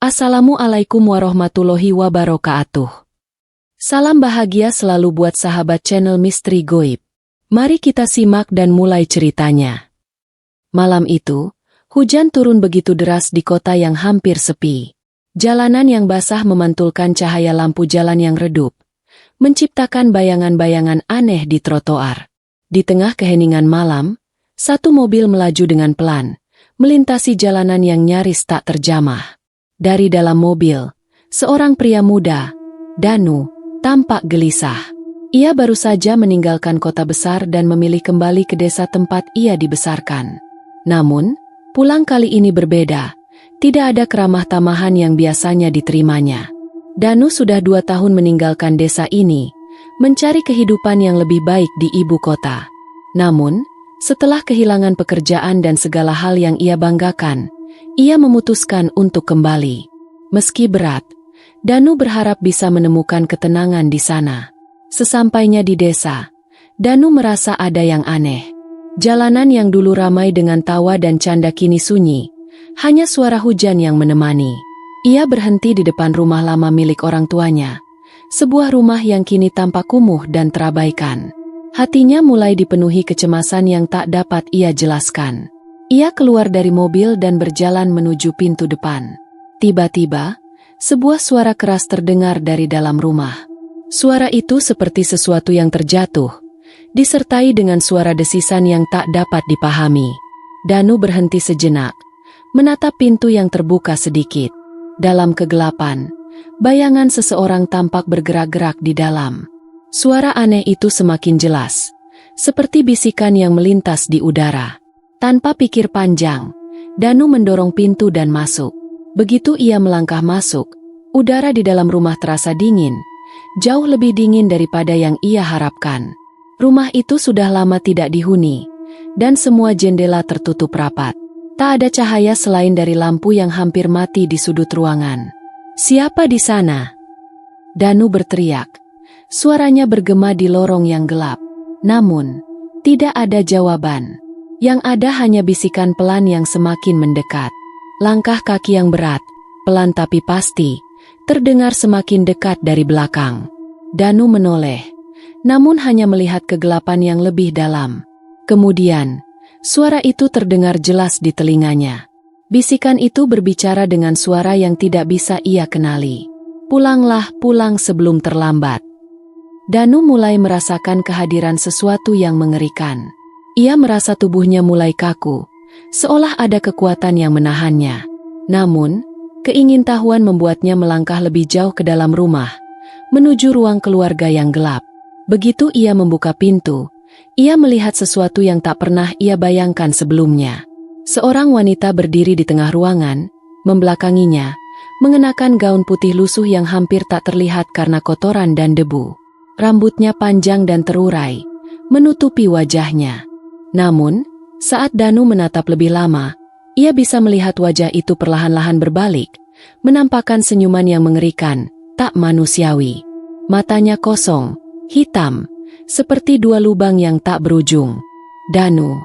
Assalamualaikum warahmatullahi wabarakatuh. Salam bahagia selalu buat sahabat channel Misteri Goib. Mari kita simak dan mulai ceritanya. Malam itu, hujan turun begitu deras di kota yang hampir sepi. Jalanan yang basah memantulkan cahaya lampu jalan yang redup, menciptakan bayangan-bayangan aneh di trotoar. Di tengah keheningan malam, satu mobil melaju dengan pelan, melintasi jalanan yang nyaris tak terjamah. Dari dalam mobil, seorang pria muda, Danu, tampak gelisah. Ia baru saja meninggalkan kota besar dan memilih kembali ke desa tempat ia dibesarkan. Namun, pulang kali ini berbeda. Tidak ada keramah tamahan yang biasanya diterimanya. Danu sudah 2 tahun meninggalkan desa ini, mencari kehidupan yang lebih baik di ibu kota. Namun, setelah kehilangan pekerjaan dan segala hal yang ia banggakan, ia memutuskan untuk kembali. Meski berat, Danu berharap bisa menemukan ketenangan di sana. Sesampainya di desa, Danu merasa ada yang aneh. Jalanan yang dulu ramai dengan tawa dan canda kini sunyi, hanya suara hujan yang menemani. Ia berhenti di depan rumah lama milik orang tuanya, sebuah rumah yang kini tampak kumuh dan terabaikan. Hatinya mulai dipenuhi kecemasan yang tak dapat ia jelaskan. Ia keluar dari mobil dan berjalan menuju pintu depan. Tiba-tiba, sebuah suara keras terdengar dari dalam rumah. Suara itu seperti sesuatu yang terjatuh, disertai dengan suara desisan yang tak dapat dipahami. Danu berhenti sejenak, menatap pintu yang terbuka sedikit. Dalam kegelapan, bayangan seseorang tampak bergerak-gerak di dalam. Suara aneh itu semakin jelas, seperti bisikan yang melintas di udara. Tanpa pikir panjang, Danu mendorong pintu dan masuk. Begitu ia melangkah masuk, udara di dalam rumah terasa dingin, jauh lebih dingin daripada yang ia harapkan. Rumah itu sudah lama tidak dihuni, dan semua jendela tertutup rapat. Tak ada cahaya selain dari lampu yang hampir mati di sudut ruangan. "Siapa di sana?" Danu berteriak. Suaranya bergema di lorong yang gelap. Namun, tidak ada jawaban. Yang ada hanya bisikan pelan yang semakin mendekat. Langkah kaki yang berat, pelan tapi pasti, terdengar semakin dekat dari belakang. Danu menoleh, namun hanya melihat kegelapan yang lebih dalam. Kemudian, suara itu terdengar jelas di telinganya. Bisikan itu berbicara dengan suara yang tidak bisa ia kenali. "Pulanglah, pulang sebelum terlambat." Danu mulai merasakan kehadiran sesuatu yang mengerikan. Ia merasa tubuhnya mulai kaku, seolah ada kekuatan yang menahannya. Namun, keingintahuan membuatnya melangkah lebih jauh ke dalam rumah, menuju ruang keluarga yang gelap. Begitu ia membuka pintu, ia melihat sesuatu yang tak pernah ia bayangkan sebelumnya. Seorang wanita berdiri di tengah ruangan, membelakanginya, mengenakan gaun putih lusuh yang hampir tak terlihat karena kotoran dan debu. Rambutnya panjang dan terurai, menutupi wajahnya. Namun, saat Danu menatap lebih lama, ia bisa melihat wajah itu perlahan-lahan berbalik, menampakkan senyuman yang mengerikan, tak manusiawi. Matanya kosong, hitam, seperti 2 lubang yang tak berujung. "Danu."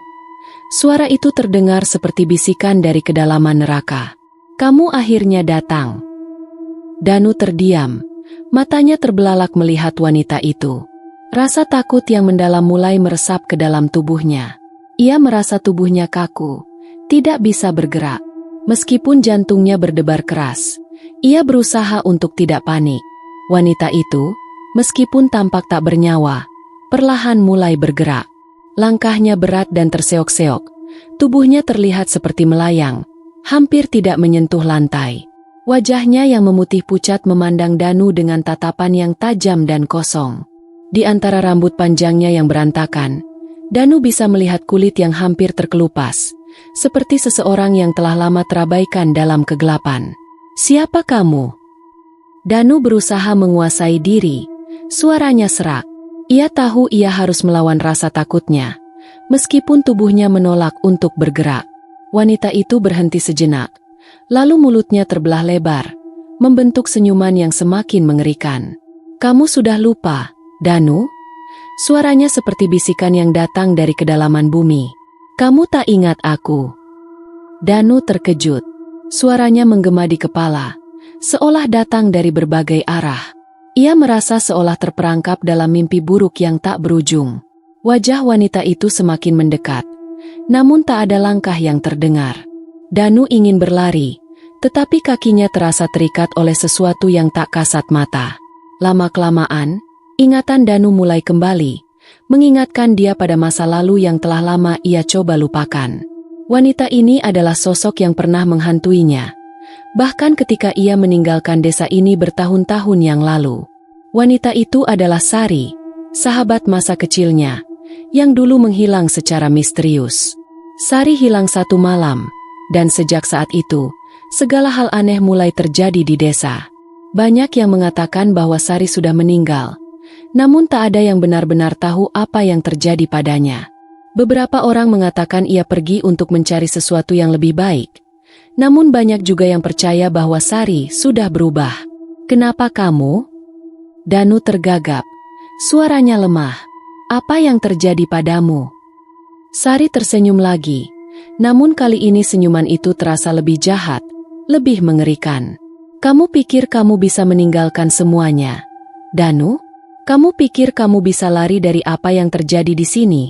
Suara itu terdengar seperti bisikan dari kedalaman neraka. "Kamu akhirnya datang." Danu terdiam, matanya terbelalak melihat wanita itu. Rasa takut yang mendalam mulai meresap ke dalam tubuhnya. Ia merasa tubuhnya kaku, tidak bisa bergerak. Meskipun jantungnya berdebar keras, ia berusaha untuk tidak panik. Wanita itu, meskipun tampak tak bernyawa, perlahan mulai bergerak. Langkahnya berat dan terseok-seok, tubuhnya terlihat seperti melayang, hampir tidak menyentuh lantai. Wajahnya yang memutih pucat memandang Danu dengan tatapan yang tajam dan kosong. Di antara rambut panjangnya yang berantakan, Danu bisa melihat kulit yang hampir terkelupas, seperti seseorang yang telah lama terabaikan dalam kegelapan. "Siapa kamu?" Danu berusaha menguasai diri, suaranya serak. Ia tahu ia harus melawan rasa takutnya, meskipun tubuhnya menolak untuk bergerak. Wanita itu berhenti sejenak, lalu mulutnya terbelah lebar, membentuk senyuman yang semakin mengerikan. "Kamu sudah lupa, Danu?" Suaranya seperti bisikan yang datang dari kedalaman bumi. "Kamu tak ingat aku?" Danu terkejut. Suaranya menggema di kepala, seolah datang dari berbagai arah. Ia merasa seolah terperangkap dalam mimpi buruk yang tak berujung. Wajah wanita itu semakin mendekat, namun tak ada langkah yang terdengar. Danu ingin berlari, tetapi kakinya terasa terikat oleh sesuatu yang tak kasat mata. Lama-kelamaan, ingatan Danu mulai kembali, mengingatkan dia pada masa lalu yang telah lama ia coba lupakan. Wanita ini adalah sosok yang pernah menghantuinya, bahkan ketika ia meninggalkan desa ini bertahun-tahun yang lalu. Wanita itu adalah Sari, sahabat masa kecilnya, yang dulu menghilang secara misterius. Sari hilang satu malam, dan sejak saat itu, segala hal aneh mulai terjadi di desa. Banyak yang mengatakan bahwa Sari sudah meninggal, namun tak ada yang benar-benar tahu apa yang terjadi padanya. Beberapa orang mengatakan ia pergi untuk mencari sesuatu yang lebih baik, namun banyak juga yang percaya bahwa Sari sudah berubah. "Kenapa kamu?" Danu tergagap. Suaranya lemah. "Apa yang terjadi padamu?" Sari tersenyum lagi, namun kali ini senyuman itu terasa lebih jahat, lebih mengerikan. "Kamu pikir kamu bisa meninggalkan semuanya, Danu? Kamu pikir kamu bisa lari dari apa yang terjadi di sini?"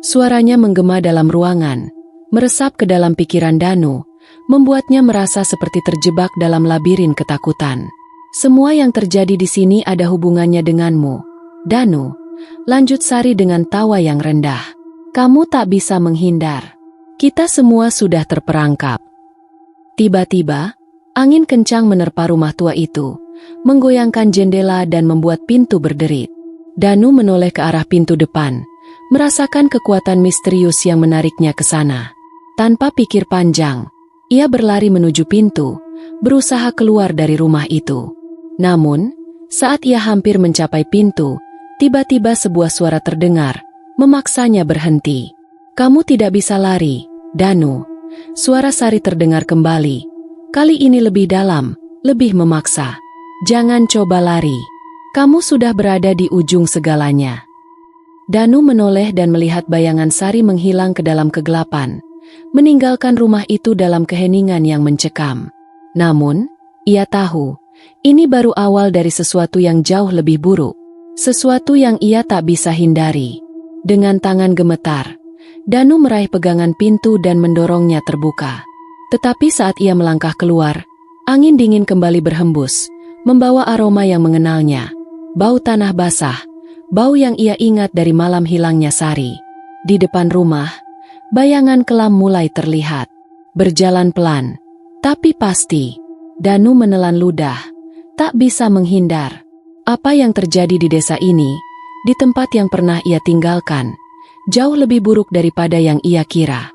Suaranya menggema dalam ruangan, meresap ke dalam pikiran Danu, membuatnya merasa seperti terjebak dalam labirin ketakutan. "Semua yang terjadi di sini ada hubungannya denganmu, Danu," lanjut Sari dengan tawa yang rendah. "Kamu tak bisa menghindar. Kita semua sudah terperangkap." Tiba-tiba, angin kencang menerpa rumah tua itu, menggoyangkan jendela dan membuat pintu berderit. Danu menoleh ke arah pintu depan, merasakan kekuatan misterius yang menariknya ke sana. Tanpa pikir panjang, ia berlari menuju pintu, berusaha keluar dari rumah itu. Namun, saat ia hampir mencapai pintu, tiba-tiba sebuah suara terdengar, memaksanya berhenti. "Kamu tidak bisa lari, Danu." Suara Sari terdengar kembali, kali ini lebih dalam, lebih memaksa. "Jangan coba lari. Kamu sudah berada di ujung segalanya." Danu menoleh dan melihat bayangan Sari menghilang ke dalam kegelapan, meninggalkan rumah itu dalam keheningan yang mencekam. Namun, ia tahu, ini baru awal dari sesuatu yang jauh lebih buruk, sesuatu yang ia tak bisa hindari. Dengan tangan gemetar, Danu meraih pegangan pintu dan mendorongnya terbuka. Tetapi saat ia melangkah keluar, angin dingin kembali berhembus, membawa aroma yang mengenalnya, bau tanah basah, bau yang ia ingat dari malam hilangnya Sari. Di depan rumah, bayangan kelam mulai terlihat. Berjalan pelan, tapi pasti. Danu menelan ludah, tak bisa menghindar. Apa yang terjadi di desa ini, di tempat yang pernah ia tinggalkan, jauh lebih buruk daripada yang ia kira.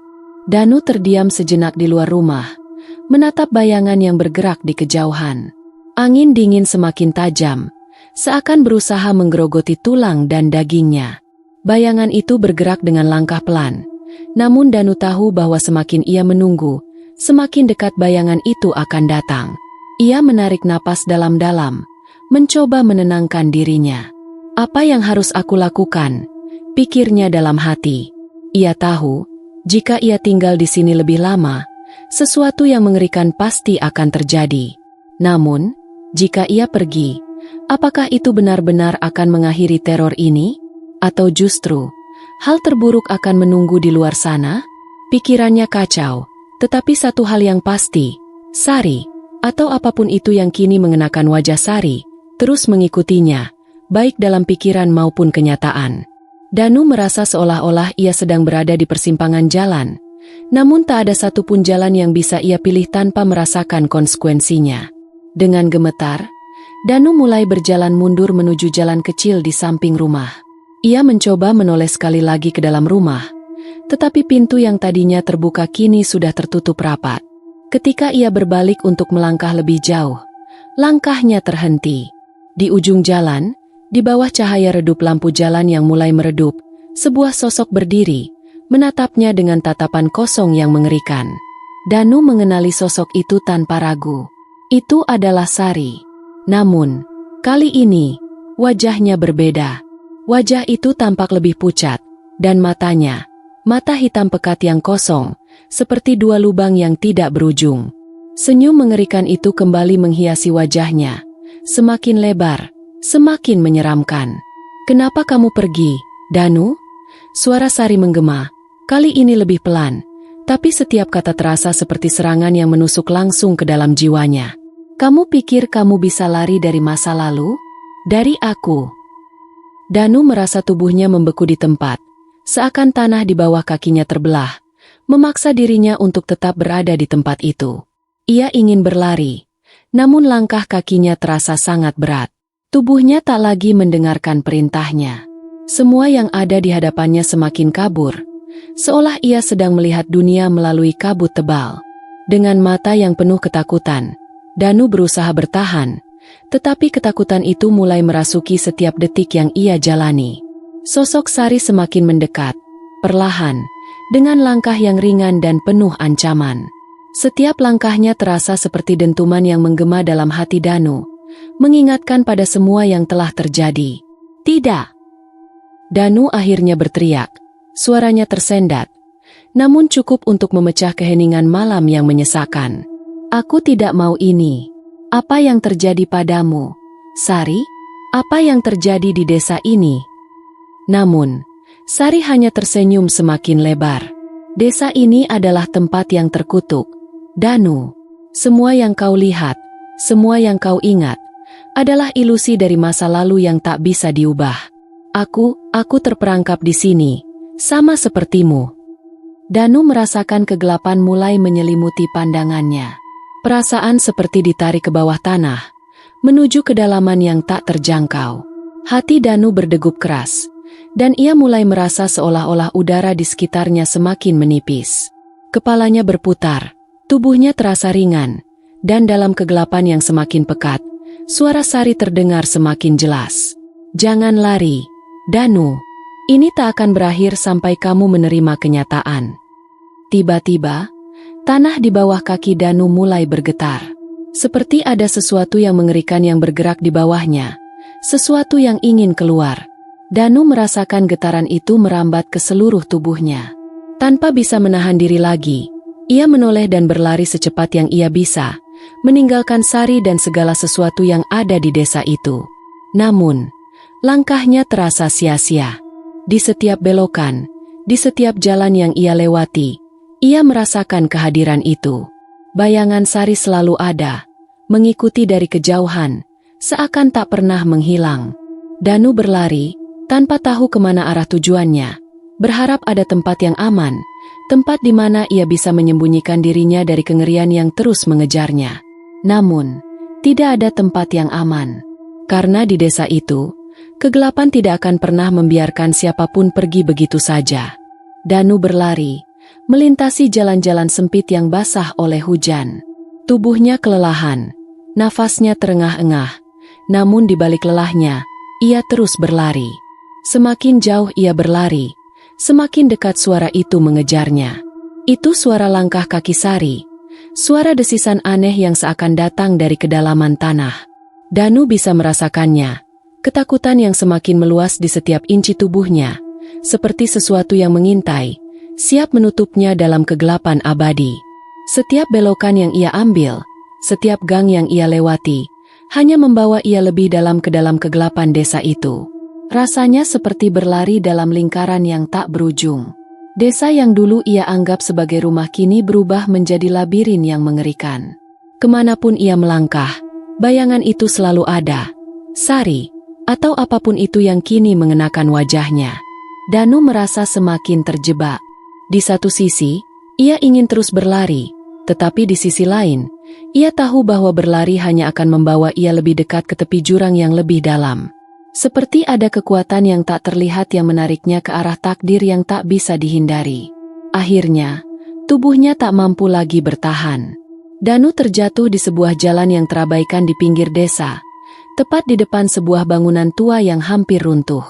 Danu terdiam sejenak di luar rumah, menatap bayangan yang bergerak di kejauhan. Angin dingin semakin tajam, seakan berusaha menggerogoti tulang dan dagingnya. Bayangan itu bergerak dengan langkah pelan, namun Danu tahu bahwa semakin ia menunggu, semakin dekat bayangan itu akan datang. Ia menarik napas dalam-dalam, mencoba menenangkan dirinya. "Apa yang harus aku lakukan?" pikirnya dalam hati. Ia tahu, jika ia tinggal di sini lebih lama, sesuatu yang mengerikan pasti akan terjadi. Namun, jika ia pergi, apakah itu benar-benar akan mengakhiri teror ini? Atau justru, hal terburuk akan menunggu di luar sana? Pikirannya kacau, tetapi satu hal yang pasti, Sari, atau apapun itu yang kini mengenakan wajah Sari, terus mengikutinya, baik dalam pikiran maupun kenyataan. Danu merasa seolah-olah ia sedang berada di persimpangan jalan, namun tak ada satupun jalan yang bisa ia pilih tanpa merasakan konsekuensinya. Dengan gemetar, Danu mulai berjalan mundur menuju jalan kecil di samping rumah. Ia mencoba menoleh sekali lagi ke dalam rumah, tetapi pintu yang tadinya terbuka kini sudah tertutup rapat. Ketika ia berbalik untuk melangkah lebih jauh, langkahnya terhenti. Di ujung jalan, di bawah cahaya redup lampu jalan yang mulai meredup, sebuah sosok berdiri, menatapnya dengan tatapan kosong yang mengerikan. Danu mengenali sosok itu tanpa ragu. Itu adalah Sari. Namun, kali ini, wajahnya berbeda. Wajah itu tampak lebih pucat, dan matanya, mata hitam pekat yang kosong, seperti dua lubang yang tidak berujung. Senyum mengerikan itu kembali menghiasi wajahnya. Semakin lebar, semakin menyeramkan. "Kenapa kamu pergi, Danu?" Suara Sari menggema. Kali ini lebih pelan, tapi setiap kata terasa seperti serangan yang menusuk langsung ke dalam jiwanya. "Kamu pikir kamu bisa lari dari masa lalu? Dari aku?" Danu merasa tubuhnya membeku di tempat, seakan tanah di bawah kakinya terbelah, memaksa dirinya untuk tetap berada di tempat itu. Ia ingin berlari, namun langkah kakinya terasa sangat berat. Tubuhnya tak lagi mendengarkan perintahnya. Semua yang ada di hadapannya semakin kabur, seolah ia sedang melihat dunia melalui kabut tebal. Dengan mata yang penuh ketakutan, Danu berusaha bertahan, tetapi ketakutan itu mulai merasuki setiap detik yang ia jalani. Sosok Sari semakin mendekat, perlahan, dengan langkah yang ringan dan penuh ancaman. Setiap langkahnya terasa seperti dentuman yang menggema dalam hati Danu, mengingatkan pada semua yang telah terjadi. "Tidak!" Danu akhirnya berteriak, suaranya tersendat, namun cukup untuk memecah keheningan malam yang menyesakkan. "Aku tidak mau ini. Apa yang terjadi padamu, Sari? Apa yang terjadi di desa ini?" Namun, Sari hanya tersenyum semakin lebar. "Desa ini adalah tempat yang terkutuk, Danu. Semua yang kau lihat, semua yang kau ingat, adalah ilusi dari masa lalu yang tak bisa diubah. Aku terperangkap di sini, sama sepertimu." Danu merasakan kegelapan mulai menyelimuti pandangannya. Perasaan seperti ditarik ke bawah tanah, menuju kedalaman yang tak terjangkau. Hati Danu berdegup keras, dan ia mulai merasa seolah-olah udara di sekitarnya semakin menipis. Kepalanya berputar, tubuhnya terasa ringan, dan dalam kegelapan yang semakin pekat, suara Sari terdengar semakin jelas. "Jangan lari, Danu. Ini tak akan berakhir sampai kamu menerima kenyataan." Tiba-tiba, tanah di bawah kaki Danu mulai bergetar. Seperti ada sesuatu yang mengerikan yang bergerak di bawahnya, sesuatu yang ingin keluar. Danu merasakan getaran itu merambat ke seluruh tubuhnya. Tanpa bisa menahan diri lagi, ia menoleh dan berlari secepat yang ia bisa, meninggalkan Sari dan segala sesuatu yang ada di desa itu. Namun, langkahnya terasa sia-sia. Di setiap belokan, di setiap jalan yang ia lewati, ia merasakan kehadiran itu. Bayangan Sari selalu ada, mengikuti dari kejauhan, seakan tak pernah menghilang. Danu berlari, tanpa tahu kemana arah tujuannya, berharap ada tempat yang aman, tempat di mana ia bisa menyembunyikan dirinya dari kengerian yang terus mengejarnya. Namun, tidak ada tempat yang aman. Karena di desa itu, kegelapan tidak akan pernah membiarkan siapapun pergi begitu saja. Danu berlari, melintasi jalan-jalan sempit yang basah oleh hujan. Tubuhnya kelelahan, nafasnya terengah-engah, namun di balik lelahnya, ia terus berlari. Semakin jauh ia berlari, semakin dekat suara itu mengejarnya. Itu suara langkah kaki Sari, suara desisan aneh yang seakan datang dari kedalaman tanah. Danu bisa merasakannya, ketakutan yang semakin meluas di setiap inci tubuhnya, seperti sesuatu yang mengintai, siap menutupnya dalam kegelapan abadi. Setiap belokan yang ia ambil, setiap gang yang ia lewati, hanya membawa ia lebih dalam ke dalam kegelapan desa itu. Rasanya seperti berlari dalam lingkaran yang tak berujung. Desa yang dulu ia anggap sebagai rumah kini berubah menjadi labirin yang mengerikan. Kemanapun ia melangkah, bayangan itu selalu ada. Sari, atau apapun itu yang kini mengenakan wajahnya. Danu merasa semakin terjebak. Di satu sisi, ia ingin terus berlari, tetapi di sisi lain, ia tahu bahwa berlari hanya akan membawa ia lebih dekat ke tepi jurang yang lebih dalam. Seperti ada kekuatan yang tak terlihat yang menariknya ke arah takdir yang tak bisa dihindari. Akhirnya, tubuhnya tak mampu lagi bertahan. Danu terjatuh di sebuah jalan yang terabaikan di pinggir desa, tepat di depan sebuah bangunan tua yang hampir runtuh.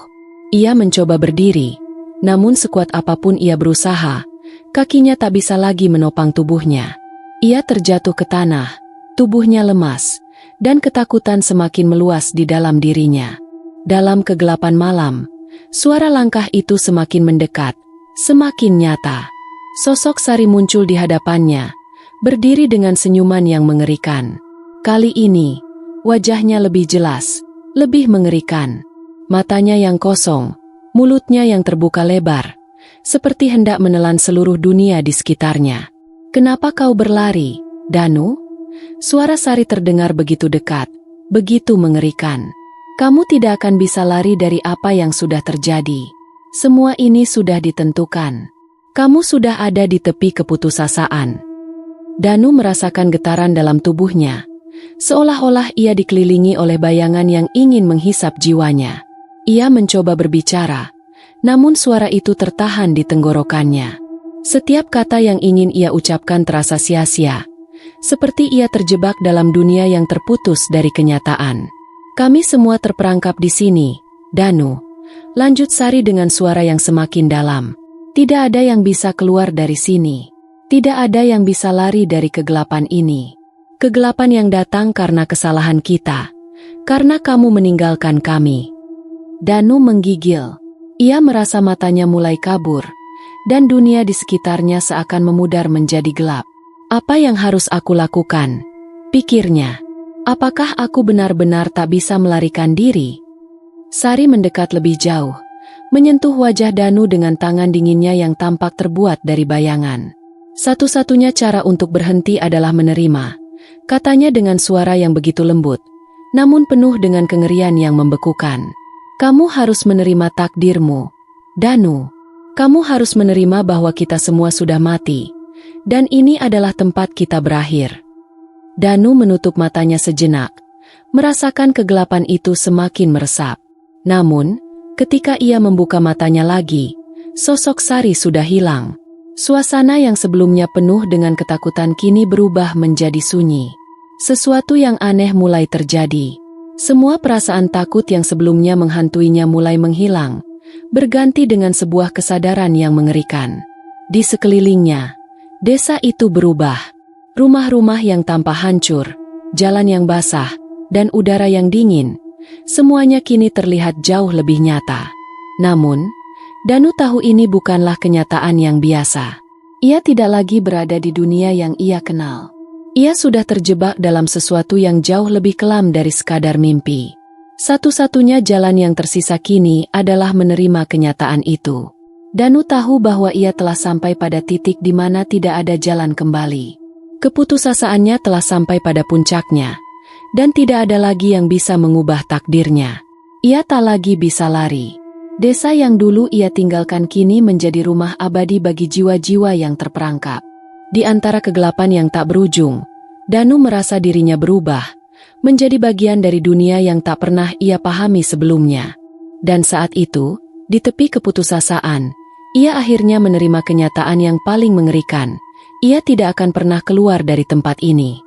Ia mencoba berdiri, namun sekuat apapun ia berusaha, kakinya tak bisa lagi menopang tubuhnya. Ia terjatuh ke tanah, tubuhnya lemas, dan ketakutan semakin meluas di dalam dirinya. Dalam kegelapan malam, suara langkah itu semakin mendekat, semakin nyata. Sosok Sari muncul di hadapannya, berdiri dengan senyuman yang mengerikan. Kali ini, wajahnya lebih jelas, lebih mengerikan. Matanya yang kosong, mulutnya yang terbuka lebar, seperti hendak menelan seluruh dunia di sekitarnya. "Kenapa kau berlari, Danu?" Suara Sari terdengar begitu dekat, begitu mengerikan. "Kamu tidak akan bisa lari dari apa yang sudah terjadi. Semua ini sudah ditentukan. Kamu sudah ada di tepi keputusasaan." Danu merasakan getaran dalam tubuhnya, seolah-olah ia dikelilingi oleh bayangan yang ingin menghisap jiwanya. Ia mencoba berbicara, namun suara itu tertahan di tenggorokannya. Setiap kata yang ingin ia ucapkan terasa sia-sia, seperti ia terjebak dalam dunia yang terputus dari kenyataan. "Kami semua terperangkap di sini, Danu," lanjut Sari dengan suara yang semakin dalam. "Tidak ada yang bisa keluar dari sini. Tidak ada yang bisa lari dari kegelapan ini. Kegelapan yang datang karena kesalahan kita, karena kamu meninggalkan kami." Danu menggigil. Ia merasa matanya mulai kabur, dan dunia di sekitarnya seakan memudar menjadi gelap. "Apa yang harus aku lakukan?" pikirnya. "Apakah aku benar-benar tak bisa melarikan diri?" Sari mendekat lebih jauh, menyentuh wajah Danu dengan tangan dinginnya yang tampak terbuat dari bayangan. "Satu-satunya cara untuk berhenti adalah menerima," katanya dengan suara yang begitu lembut, namun penuh dengan kengerian yang membekukan. "Kamu harus menerima takdirmu, Danu. Kamu harus menerima bahwa kita semua sudah mati, dan ini adalah tempat kita berakhir." Danu menutup matanya sejenak, merasakan kegelapan itu semakin meresap. Namun, ketika ia membuka matanya lagi, sosok Sari sudah hilang. Suasana yang sebelumnya penuh dengan ketakutan kini berubah menjadi sunyi. Sesuatu yang aneh mulai terjadi. Semua perasaan takut yang sebelumnya menghantuinya mulai menghilang, berganti dengan sebuah kesadaran yang mengerikan. Di sekelilingnya, desa itu berubah. Rumah-rumah yang tampak hancur, jalan yang basah, dan udara yang dingin, semuanya kini terlihat jauh lebih nyata. Namun, Danu tahu ini bukanlah kenyataan yang biasa. Ia tidak lagi berada di dunia yang ia kenal. Ia sudah terjebak dalam sesuatu yang jauh lebih kelam dari sekadar mimpi. Satu-satunya jalan yang tersisa kini adalah menerima kenyataan itu. Danu tahu bahwa ia telah sampai pada titik di mana tidak ada jalan kembali. Keputusasaannya telah sampai pada puncaknya, dan tidak ada lagi yang bisa mengubah takdirnya. Ia tak lagi bisa lari. Desa yang dulu ia tinggalkan kini menjadi rumah abadi bagi jiwa-jiwa yang terperangkap. Di antara kegelapan yang tak berujung, Danu merasa dirinya berubah, menjadi bagian dari dunia yang tak pernah ia pahami sebelumnya. Dan saat itu, di tepi keputusasaan, ia akhirnya menerima kenyataan yang paling mengerikan. Ia tidak akan pernah keluar dari tempat ini.